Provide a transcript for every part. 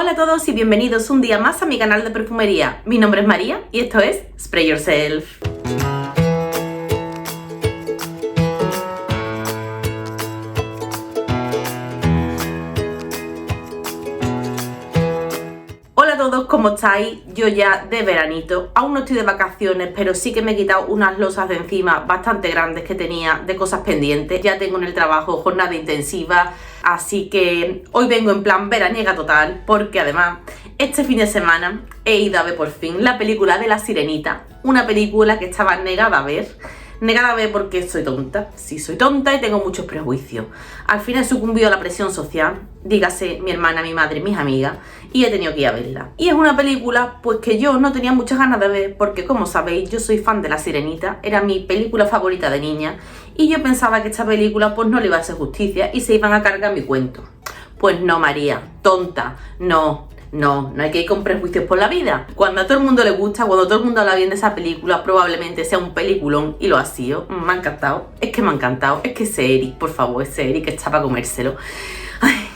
Hola a todos y bienvenidos un día más a mi canal de perfumería. Mi nombre es María y esto es Spray Yourself. Hola a todos, ¿cómo estáis? Yo ya de veranito, aún no estoy de vacaciones, pero sí que me he quitado unas losas de encima bastante grandes que tenía de cosas pendientes. Ya tengo en el trabajo jornada intensiva, así que hoy vengo en plan veraniega total, porque además este fin de semana he ido a ver por fin la película de La Sirenita, una película que estaba negada a ver. Negada a ver porque soy tonta, sí soy tonta y tengo muchos prejuicios. Al final he sucumbido a la presión social, dígase mi hermana, mi madre, mis amigas, y he tenido que ir a verla. Y es una película pues que yo no tenía muchas ganas de ver porque, como sabéis, yo soy fan de La Sirenita, era mi película favorita de niña y yo pensaba que esta película pues no le iba a hacer justicia y se iban a cargar mi cuento. Pues no, María, tonta, no hay que ir con prejuicios por la vida. Cuando a todo el mundo le gusta, cuando todo el mundo habla bien de esa película, probablemente sea un peliculón y lo ha sido. Me ha encantado, es que me ha encantado. Es que ese Eric, por favor, ese Eric está para comérselo. Ay,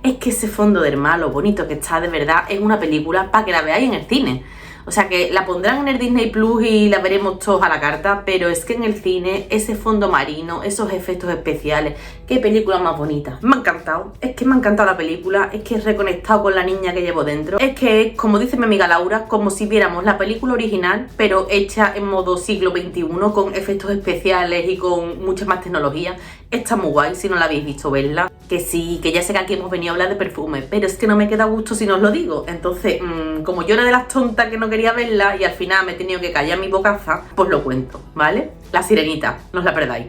es que ese fondo del mar, lo bonito que está de verdad, es una película para que la veáis en el cine. O sea que la pondrán en el Disney Plus y la veremos todos a la carta, pero es que en el cine, ese fondo marino, esos efectos especiales, qué película más bonita. Me ha encantado, es que me ha encantado la película, es que he reconectado con la niña que llevo dentro. Es que, como dice mi amiga Laura, como si viéramos la película original, pero hecha en modo siglo XXI, con efectos especiales y con mucha más tecnología. Está muy guay, si no la habéis visto, verla. Que sí, que ya sé que aquí hemos venido a hablar de perfume, pero es que no me queda gusto si no os lo digo. Entonces, como yo era de las tontas que no quería verla y al final me he tenido que callar mi bocaza, pues lo cuento, ¿vale? La Sirenita, no os la perdáis.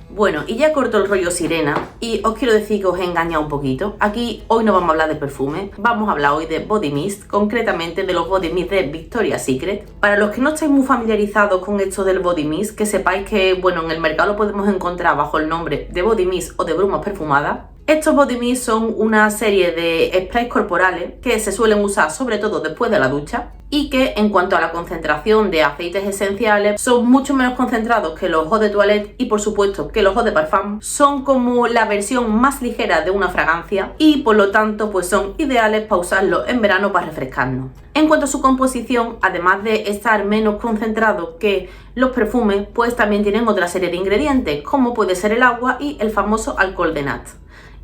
Bueno, y ya corto el rollo sirena y os quiero decir que os he engañado un poquito. Aquí hoy no vamos a hablar de perfume, vamos a hablar hoy de body mist, concretamente de los body mist de Victoria's Secret. Para los que no estáis muy familiarizados con esto del body mist, que sepáis que, bueno, en el mercado lo podemos encontrar bajo el nombre de body mist o de brumas perfumadas. Estos body mist son una serie de sprays corporales que se suelen usar sobre todo después de la ducha y que, en cuanto a la concentración de aceites esenciales, son mucho menos concentrados que los eau de toilette y, por supuesto, que los eau de parfum. Son como la versión más ligera de una fragancia y, por lo tanto, pues son ideales para usarlos en verano para refrescarnos. En cuanto a su composición, además de estar menos concentrados que los perfumes, pues también tienen otra serie de ingredientes, como puede ser el agua y el famoso alcohol de nat.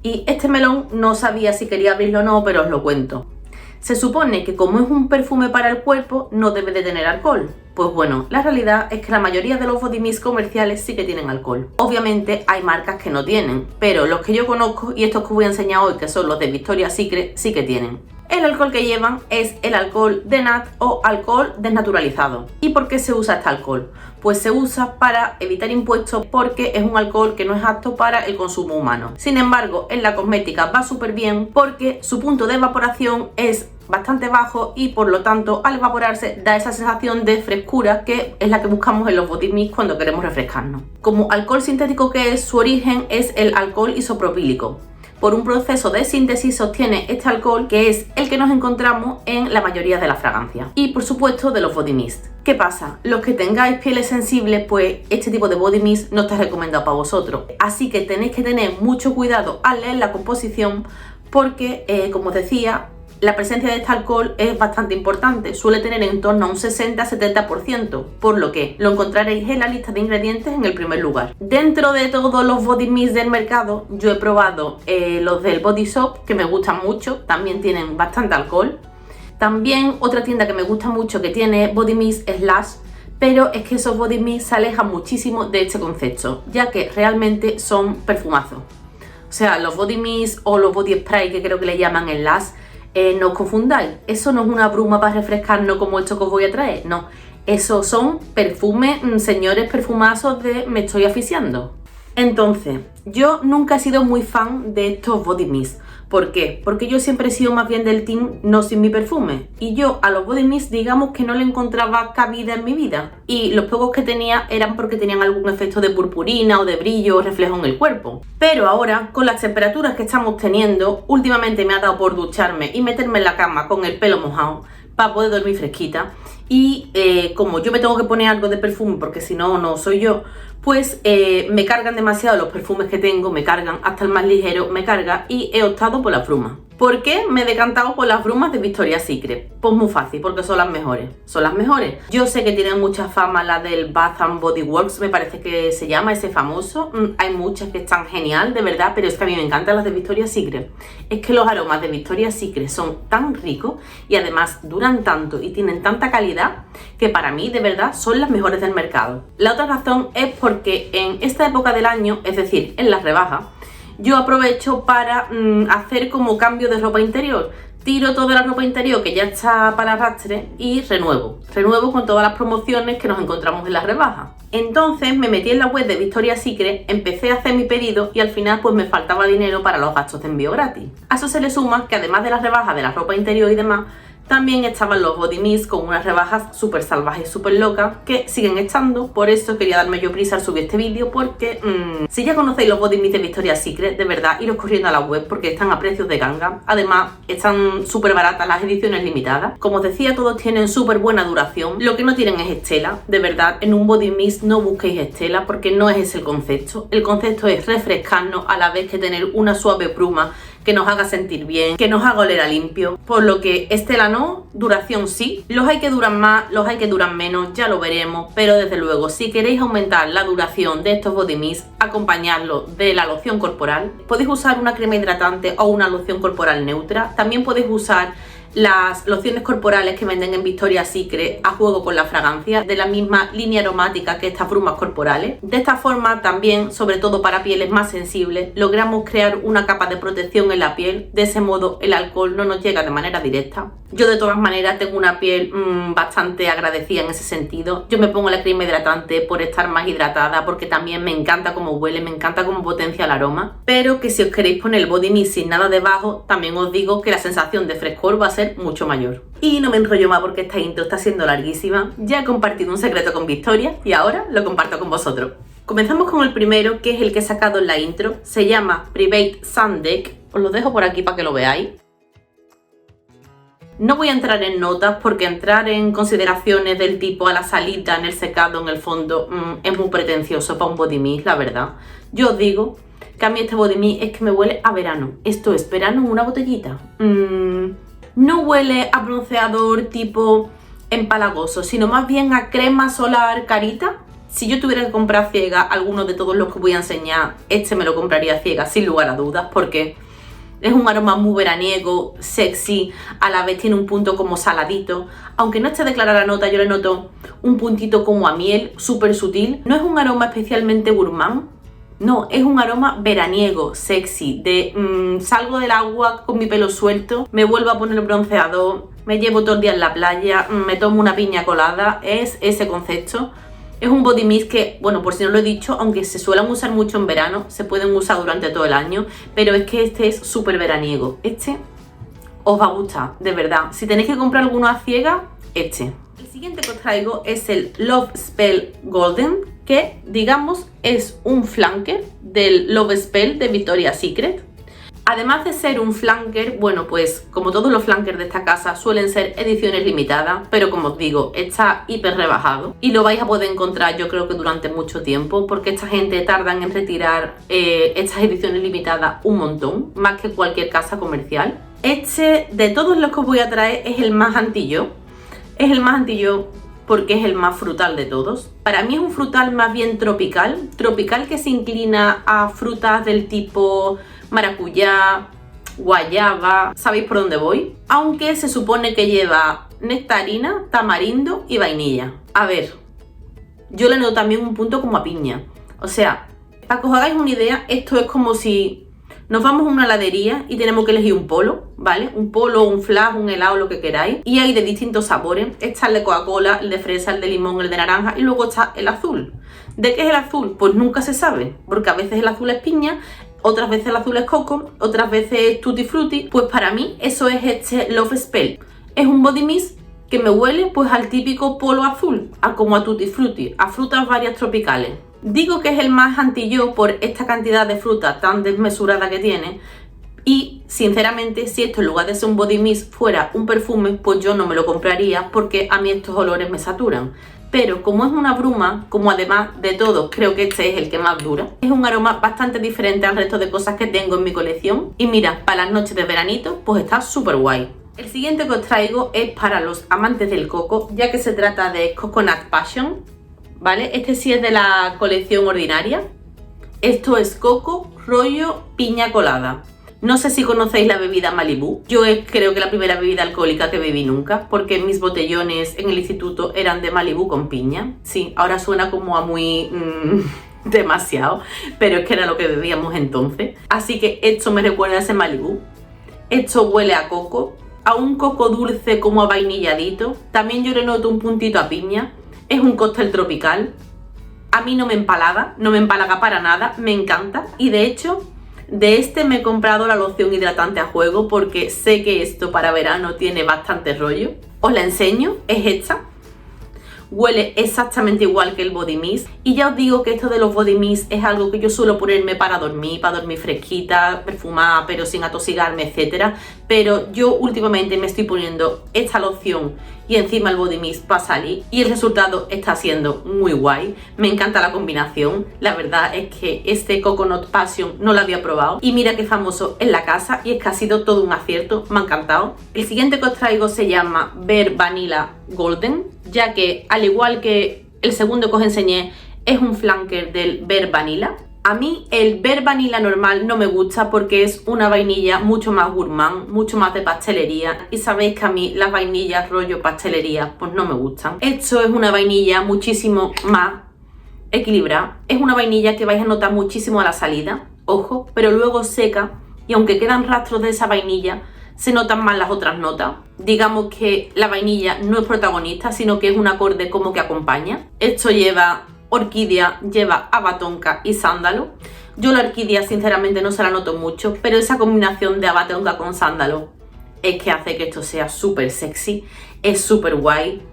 Y este melón no sabía si quería abrirlo o no, pero os lo cuento. Se supone que como es un perfume para el cuerpo, no debe de tener alcohol. Pues bueno, la realidad es que la mayoría de los body mist comerciales sí que tienen alcohol. Obviamente hay marcas que no tienen, pero los que yo conozco y estos que os voy a enseñar hoy, que son los de Victoria's Secret, sí que tienen. El alcohol que llevan es el alcohol de nat o alcohol desnaturalizado. ¿Y por qué se usa este alcohol? Pues se usa para evitar impuestos porque es un alcohol que no es apto para el consumo humano. Sin embargo, en la cosmética va súper bien porque su punto de evaporación es bastante bajo y por lo tanto al evaporarse da esa sensación de frescura que es la que buscamos en los body mist cuando queremos refrescarnos. Como alcohol sintético que es, su origen es el alcohol isopropílico. Por un proceso de síntesis se obtiene este alcohol que es el que nos encontramos en la mayoría de las fragancias y por supuesto de los body mist. ¿Qué pasa? Los que tengáis pieles sensibles, pues este tipo de body mist no está recomendado para vosotros, así que tenéis que tener mucho cuidado al leer la composición porque, como os decía, la presencia de este alcohol es bastante importante, suele tener en torno a un 60-70%, por lo que lo encontraréis en la lista de ingredientes en el primer lugar. Dentro de todos los body mist del mercado, yo he probado los del Body Shop, que me gustan mucho, también tienen bastante alcohol. También otra tienda que me gusta mucho que tiene body mist es Lush, pero es que esos body mist se alejan muchísimo de este concepto, ya que realmente son perfumazos. O sea, los body mist o los body spray, que creo que le llaman en Lush, no os confundáis, eso no es una bruma para refrescarnos como esto que os voy a traer, no, esos son perfumes, señores perfumazos de me estoy asfixiando. Entonces, yo nunca he sido muy fan de estos body mist. ¿Por qué? Porque yo siempre he sido más bien del team no sin mi perfume y yo a los body mist digamos que no le encontraba cabida en mi vida y los pocos que tenía eran porque tenían algún efecto de purpurina o de brillo o reflejo en el cuerpo. Pero ahora, con las temperaturas que estamos teniendo, últimamente me ha dado por ducharme y meterme en la cama con el pelo mojado para poder dormir fresquita y como yo me tengo que poner algo de perfume porque si no, no soy yo, pues me cargan demasiado los perfumes que tengo, me cargan, hasta el más ligero me carga y he optado por la bruma. ¿Por qué me he decantado por las brumas de Victoria's Secret? Pues muy fácil, porque son las mejores. Son las mejores. Yo sé que tienen mucha fama la del Bath and Body Works, me parece que se llama ese famoso. Hay muchas que están genial, de verdad, pero es que a mí me encantan las de Victoria's Secret. Es que los aromas de Victoria's Secret son tan ricos y además duran tanto y tienen tanta calidad que para mí, de verdad, son las mejores del mercado. La otra razón es porque en esta época del año, es decir, en las rebajas, yo aprovecho para hacer como cambio de ropa interior. Tiro toda la ropa interior que ya está para arrastre y renuevo con todas las promociones que nos encontramos en las rebajas. Entonces me metí en la web de Victoria's Secret, empecé a hacer mi pedido y al final pues me faltaba dinero para los gastos de envío gratis. A eso se le suma que además de las rebajas de la ropa interior y demás, también estaban los body mist con unas rebajas súper salvajes, súper locas, que siguen estando. Por eso quería darme yo prisa al subir este vídeo, porque si ya conocéis los body mist de Victoria's Secret, de verdad, iros corriendo a la web porque están a precios de ganga. Además, están súper baratas las ediciones limitadas. Como os decía, todos tienen súper buena duración. Lo que no tienen es estela. De verdad, en un body mist no busquéis estela porque no es ese el concepto. El concepto es refrescarnos a la vez que tener una suave bruma que nos haga sentir bien, que nos haga oler a limpio. Por lo que estela no, duración sí. Los hay que duran más, los hay que duran menos, ya lo veremos. Pero desde luego, si queréis aumentar la duración de estos body mist, acompañarlo de la loción corporal. Podéis usar una crema hidratante o una loción corporal neutra. También podéis usar las lociones corporales que venden en Victoria's Secret a juego con la fragancia, de la misma línea aromática que estas brumas corporales. De esta forma también, sobre todo para pieles más sensibles, logramos crear una capa de protección en la piel. De ese modo el alcohol no nos llega de manera directa. Yo de todas maneras tengo una piel bastante agradecida en ese sentido. Yo me pongo la crema hidratante por estar más hidratada, porque también me encanta cómo huele, me encanta cómo potencia el aroma. Pero que si os queréis poner el body mist sin nada debajo, también os digo que la sensación de frescor va a ser mucho mayor. Y no me enrollo más porque esta intro está siendo larguísima. Ya he compartido un secreto con Victoria y ahora lo comparto con vosotros. Comenzamos con el primero, que es el que he sacado en la intro. Se llama Private Sun Deck. Os lo dejo por aquí para que lo veáis. No voy a entrar en notas porque entrar en consideraciones del tipo a la salida, en el secado, en el fondo, es muy pretencioso para un body mist, la verdad. Yo os digo que a mí este body mist es que me huele a verano. Esto es verano en una botellita. No huele a bronceador tipo empalagoso, sino más bien a crema solar carita. Si yo tuviera que comprar ciega alguno de todos los que voy a enseñar, este me lo compraría ciega sin lugar a dudas, porque es un aroma muy veraniego, sexy, a la vez tiene un punto como saladito. Aunque no esté declarada la nota, yo le noto un puntito como a miel, súper sutil. No es un aroma especialmente gourmand. No, es un aroma veraniego, sexy, de salgo del agua con mi pelo suelto, me vuelvo a poner el bronceador, me llevo todo el día en la playa, me tomo una piña colada, es ese concepto. Es un body mist que, bueno, por si no lo he dicho, aunque se suelen usar mucho en verano, se pueden usar durante todo el año, pero es que este es súper veraniego. Este os va a gustar, de verdad. Si tenéis que comprar alguno a ciegas, este. El siguiente que os traigo es el Love Spell Golden, que digamos es un flanker del Love Spell de Victoria's Secret. Además de ser un flanker, bueno, pues como todos los flankers de esta casa suelen ser ediciones limitadas, pero como os digo, está hiper rebajado y lo vais a poder encontrar yo creo que durante mucho tiempo, porque esta gente tardan en retirar estas ediciones limitadas un montón, más que cualquier casa comercial. Este, de todos los que os voy a traer, es el más anti-yo. Es el más anti-yo porque es el más frutal de todos. Para mí es un frutal más bien tropical, que se inclina a frutas del tipo maracuyá, guayaba, ¿sabéis por dónde voy? Aunque se supone que lleva nectarina, tamarindo y vainilla. A ver, yo le noto también un punto como a piña. O sea, para que os hagáis una idea, esto es como si nos vamos a una heladería y tenemos que elegir un polo, ¿vale? Un polo, un flash, un helado, lo que queráis. Y hay de distintos sabores. Está el de Coca-Cola, el de fresa, el de limón, el de naranja y luego está el azul. ¿De qué es el azul? Pues nunca se sabe, porque a veces el azul es piña, otras veces el azul es coco, otras veces es tutti frutti. Pues para mí eso es este Love Spell. Es un body mist que me huele pues al típico polo azul, como a tutti frutti, a frutas varias tropicales. Digo que es el más anti-yo por esta cantidad de fruta tan desmesurada que tiene. Y sinceramente, si esto en lugar de ser un body mist fuera un perfume, pues yo no me lo compraría porque a mí estos olores me saturan. pero como es una bruma, como además de todos creo que este es el que más dura, es un aroma bastante diferente al resto de cosas que tengo en mi colección y mira, para las noches de veranito pues está súper guay. El siguiente que os traigo es para los amantes del coco, ya que se trata de Coconut Passion, ¿vale? Este sí es de la colección ordinaria. Esto es coco, rollo, piña colada. No sé si conocéis la bebida Malibu. Yo creo que la primera bebida alcohólica que bebí nunca, porque mis botellones en el instituto eran de Malibu con piña. Sí, ahora suena como a muy... demasiado, pero es que era lo que bebíamos entonces. Así que esto me recuerda a ese Malibu. Esto huele a coco, a un coco dulce como a vainilladito. También yo le noto un puntito a piña. Es un cóctel tropical. A mí no me empalaga para nada, me encanta. Y de hecho, de este me he comprado la loción hidratante a juego porque sé que esto para verano tiene bastante rollo. Os la enseño, es esta. Huele exactamente igual que el body mist y ya os digo que esto de los body mist es algo que yo suelo ponerme para dormir fresquita, perfumada, pero sin atosigarme, etcétera. Pero yo últimamente me estoy poniendo esta loción y encima el body mist para salir y el resultado está siendo muy guay. Me encanta la combinación, la verdad es que este Coconut Passion no lo había probado y mira qué famoso en la casa y es que ha sido todo un acierto, me ha encantado. El siguiente que os traigo se llama Bare Vanilla Golden, ya que al igual que el segundo que os enseñé es un flanker del Bare Vanilla. A mí el Bare Vanilla normal no me gusta porque es una vainilla mucho más gourmand, mucho más de pastelería y sabéis que a mí las vainillas rollo pastelería pues no me gustan. Esto es una vainilla muchísimo más equilibrada, es una vainilla que vais a notar muchísimo a la salida, ojo, pero luego seca y aunque quedan rastros de esa vainilla se notan más las otras notas. Digamos que la vainilla no es protagonista, sino que es un acorde como que acompaña. Esto lleva orquídea, lleva abatonca y sándalo. Yo la orquídea sinceramente no se la noto mucho, pero esa combinación de abatonca con sándalo es que hace que esto sea súper sexy, es súper guay.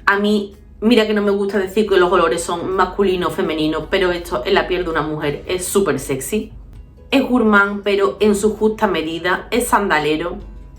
A mí, mira que no me gusta decir que los olores son masculinos o femeninos, pero esto en la piel de una mujer es súper sexy. Es gourmand, pero en su justa medida, es sandalero.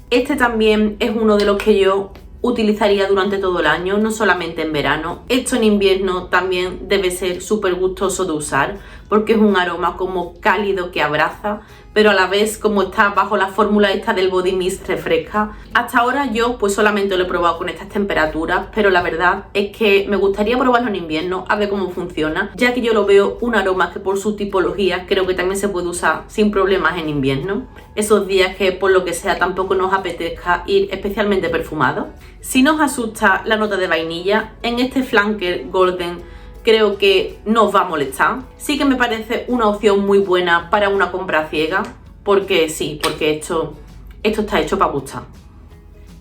Este también es uno de los que yo utilizaría durante todo el año, no solamente en verano. Esto en invierno también debe ser súper gustoso de usar porque es un aroma como cálido que abraza, pero a la vez como está bajo la fórmula esta del body mist refresca. Hasta ahora yo pues solamente lo he probado con estas temperaturas, pero la verdad es que me gustaría probarlo en invierno a ver cómo funciona, ya que yo lo veo un aroma que por su tipología creo que también se puede usar sin problemas en invierno, esos días que por lo que sea tampoco nos apetezca ir especialmente perfumado. Si nos asusta la nota de vainilla, en este flanker golden creo que no os va a molestar. Sí que me parece una opción muy buena para una compra ciega, porque sí, porque esto está hecho para gustar.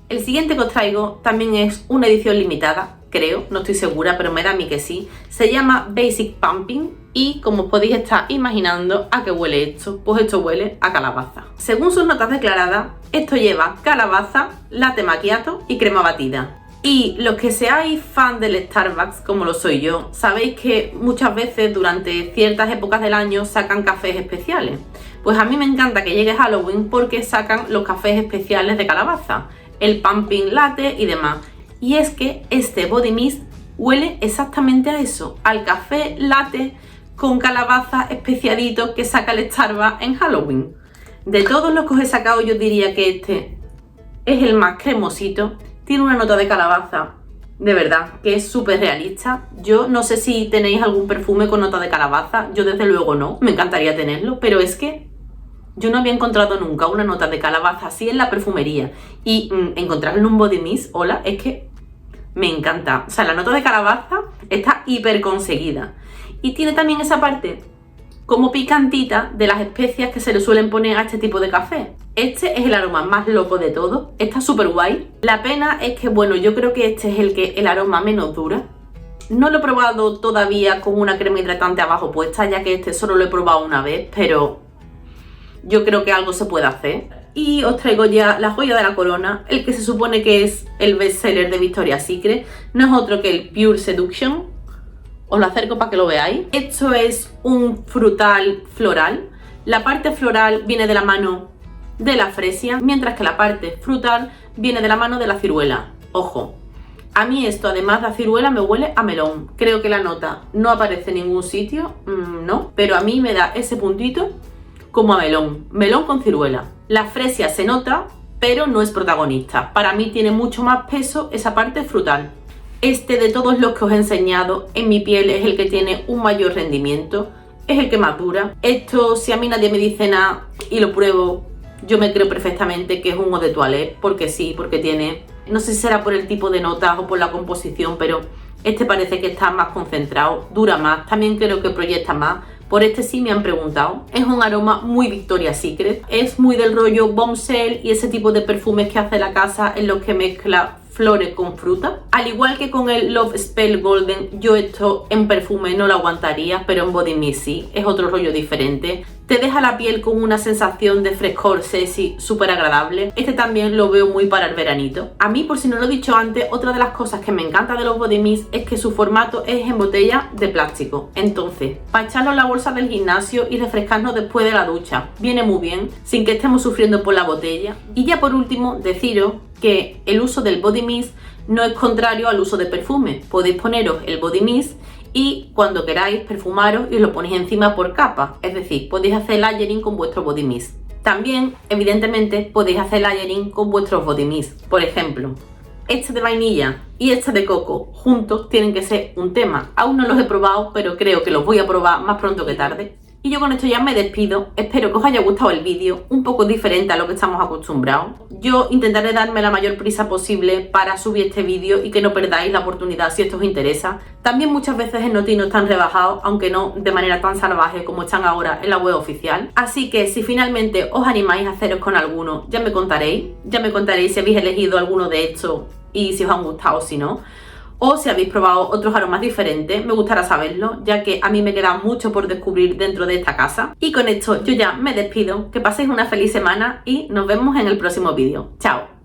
El siguiente que os traigo también es una edición limitada, creo, no estoy segura, pero me da a mí que sí. Se llama Basic Pumping y como podéis estar imaginando, ¿a qué huele esto? Pues esto huele a calabaza. Según sus notas declaradas, esto lleva calabaza, latte macchiato y crema batida. Y los que seáis fan del Starbucks, como lo soy yo, sabéis que muchas veces durante ciertas épocas del año sacan cafés especiales. Pues a mí me encanta que llegue Halloween porque sacan los cafés especiales de calabaza, el pumping latte y demás. Y es que este body mist huele exactamente a eso, al café latte con calabaza especiadito que saca el Starbucks en Halloween. De todos los que os he sacado yo diría que este es el más cremosito. Tiene una nota de calabaza, de verdad, que es súper realista. Yo no sé si tenéis algún perfume con nota de calabaza, yo desde luego no, me encantaría tenerlo, pero es que yo no había encontrado nunca una nota de calabaza así en la perfumería. Y encontrarlo en un body mist, hola, es que me encanta. O sea, la nota de calabaza está hiper conseguida. Y tiene también esa parte como picantita de las especias que se le suelen poner a este tipo de café. Este es el aroma más loco de todo, está súper guay. La pena es que, bueno, yo creo que este es el aroma menos dura. No lo he probado todavía con una crema hidratante abajo puesta, ya que este solo lo he probado una vez, pero yo creo que algo se puede hacer. Y os traigo ya la joya de la corona, el que se supone que es el bestseller de Victoria's Secret. No es otro que el Pure Seduction. Os lo acerco para que lo veáis. Esto es un frutal floral. La parte floral viene de la mano de la fresia, mientras que la parte frutal viene de la mano de la ciruela. Ojo, A mí esto, además de a ciruela, me huele a melón. Creo que la nota no aparece en ningún sitio, no, pero a mí me da ese puntito como a melón. Melón con ciruela. La fresia se nota, pero no es protagonista. Para mí tiene mucho más peso esa parte frutal. Este, de todos los que os he enseñado, en mi piel es el que tiene un mayor rendimiento, es el que más dura. Esto, si a mí nadie me dice nada y lo pruebo, yo me creo perfectamente que es un eau de toilette, porque sí, porque tiene, no sé si será por el tipo de notas o por la composición, pero este parece que está más concentrado, dura más, también creo que proyecta más. Por este sí me han preguntado. Es un aroma muy Victoria's Secret, es muy del rollo bombshell y ese tipo de perfumes que hace la casa en los que mezcla flores con fruta. Al igual que con el Love Spell Golden, yo esto en perfume no lo aguantaría, pero en body mist sí, es otro rollo diferente. Te deja la piel con una sensación de frescor sexy súper agradable. Este también lo veo muy para el veranito. A mí, por si no lo he dicho antes, otra de las cosas que me encanta de los body mist es que su formato es en botella de plástico. Entonces, para echarlo en la bolsa del gimnasio y refrescarnos después de la ducha, viene muy bien, sin que estemos sufriendo por la botella. Y ya por último, deciros que el uso del body mist no es contrario al uso de perfume. Podéis poneros el body mist y cuando queráis perfumaros y os lo ponéis encima por capas, es decir, podéis hacer layering con vuestro body mist. También, evidentemente, podéis hacer layering con vuestros body mist. Por ejemplo, este de vainilla y este de coco juntos tienen que ser un tema. Aún no los he probado, pero creo que los voy a probar más pronto que tarde. Y yo con esto ya me despido. Espero que os haya gustado el vídeo, un poco diferente a lo que estamos acostumbrados. Yo intentaré darme la mayor prisa posible para subir este vídeo y que no perdáis la oportunidad si esto os interesa. También muchas veces en Noti no están rebajados, aunque no de manera tan salvaje como están ahora en la web oficial. Así que si finalmente os animáis a haceros con alguno, ya me contaréis. Ya me contaréis si habéis elegido alguno de estos y si os han gustado o si no. O si habéis probado otros aromas diferentes, me gustará saberlo, ya que a mí me queda mucho por descubrir dentro de esta casa. Y con esto yo ya me despido, que paséis una feliz semana y nos vemos en el próximo vídeo. ¡Chao!